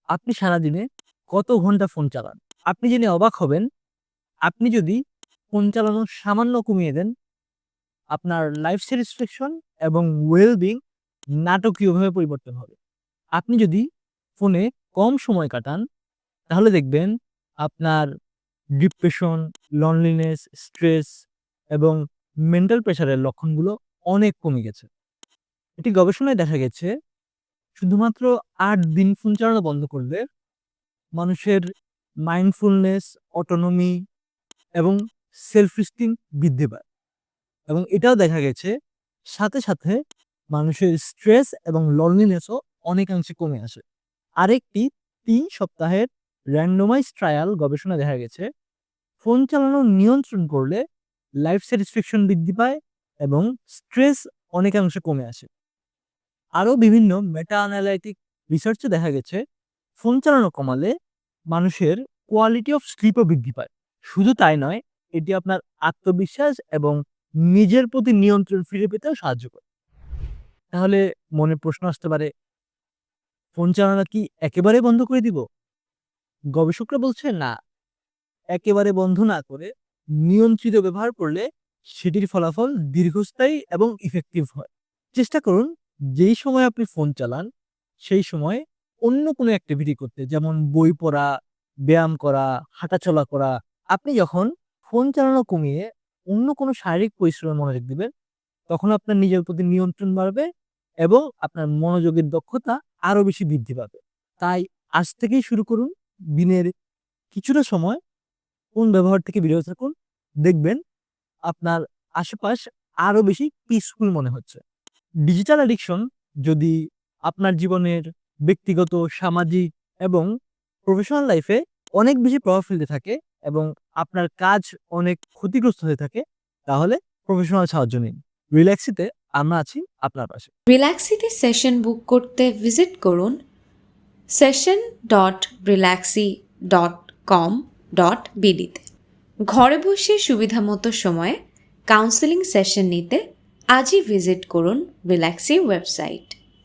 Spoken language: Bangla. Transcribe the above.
আপনি সারাদিনে কত ঘন্টা ফোন চালান? আপনি জেনে অবাক হবেন, আপনি যদি ফোন চালানো সামান্য কমিয়ে দেন, আপনার লাইফ স্যাটিসফ্যাকশন এবং ওয়েল বিং নাটকীয়ভাবে পরিবর্তন হবে। আপনি যদি ফোনে কম সময় কাটান, তাহলে দেখবেন আপনার ডিপ্রেশন, লনলিনেস, স্ট্রেস এবং মেন্টাল প্রেশারের লক্ষণগুলো অনেক কমে গেছে। এটি গবেষণায় দেখা গেছে শুধুমাত্র ৮ দিন ফোন চালানো বন্ধ করলে মানুষের মাইন্ডফুলনেস, অটোনমি এবং সেলফ esteem বৃদ্ধি পায় এবং এটাও দেখা গেছে সাথে মানুষের স্ট্রেস এবং লনলিনেসও অনেকাংশে কমে আসে। আরেকটি ৩ সপ্তাহের randomized ট্রায়াল গবেষণায় দেখা গেছে ফোন চালানো নিয়ন্ত্রণ করলে লাইফ স্যাটিসফ্যাকশন বৃদ্ধি পায় এবং স্ট্রেস অনেকাংশে কমে আসে। আরও বিভিন্ন মেটা অ্যানালাইটিক রিসার্চে দেখা গেছে ফোন চালানো কমালে মানুষের কোয়ালিটি অফ স্লিপও বৃদ্ধি পায়। শুধু তাই নয়, এটি আপনার আত্মবিশ্বাস এবং নিজের প্রতি নিয়ন্ত্রণ ফিরে পেতেও সাহায্য করে। তাহলে মনে প্রশ্ন আসতে পারে, ফোন চালানো কি একেবারে বন্ধ করে দিব? গবেষকরা বলছে না, একেবারে বন্ধ না করে নিয়ন্ত্রিত ব্যবহার করলে সেটির ফলাফল দীর্ঘস্থায়ী এবং ইফেক্টিভ হয়। চেষ্টা করুন যেই সময় আপনি ফোন চালান সেই সময় অন্য কোনো অ্যাক্টিভিটি করতে, যেমন বই পড়া, ব্যায়াম করা, হাঁটাচলা করা। আপনি যখন ফোন চালানো কমিয়ে অন্য কোনো শারীরিক পরিশ্রমে মনোযোগ দিবেন, তখন আপনার নিজের প্রতি নিয়ন্ত্রণ বাড়বে এবং আপনার মনোযোগের দক্ষতা আরো বেশি বৃদ্ধি পাবে। তাই আজ থেকেই শুরু করুন, দিনের কিছুটা সময় ফোন ব্যবহার থেকে বিরত থাকুন। দেখবেন আপনার আশেপাশ আরো বেশি পিসফুল মনে হচ্ছে। ডিজিটাল অ্যাডিকশন যদি আপনার জীবনের ব্যক্তিগত, সামাজিক এবং প্রফেশনাল লাইফে অনেক বেশি প্রভাব ফেলতে থাকে এবং আপনার কাজ অনেক ক্ষতিগ্রস্ত হয়ে থাকে, তাহলে প্রফেশনাল সাহায্য নিন। রিল্যাক্সিতে আমরা আছি আপনার পাশে। রিল্যাক্সিতে সেশন বুক করতে ভিজিট করুন session.relaxy.com.bd তে। ঘরে বসে সুবিধামতো সময়ে কাউন্সেলিং সেশন নিতে আজই ভিজিট করুন রিল্যাক্সি ওয়েবসাইট।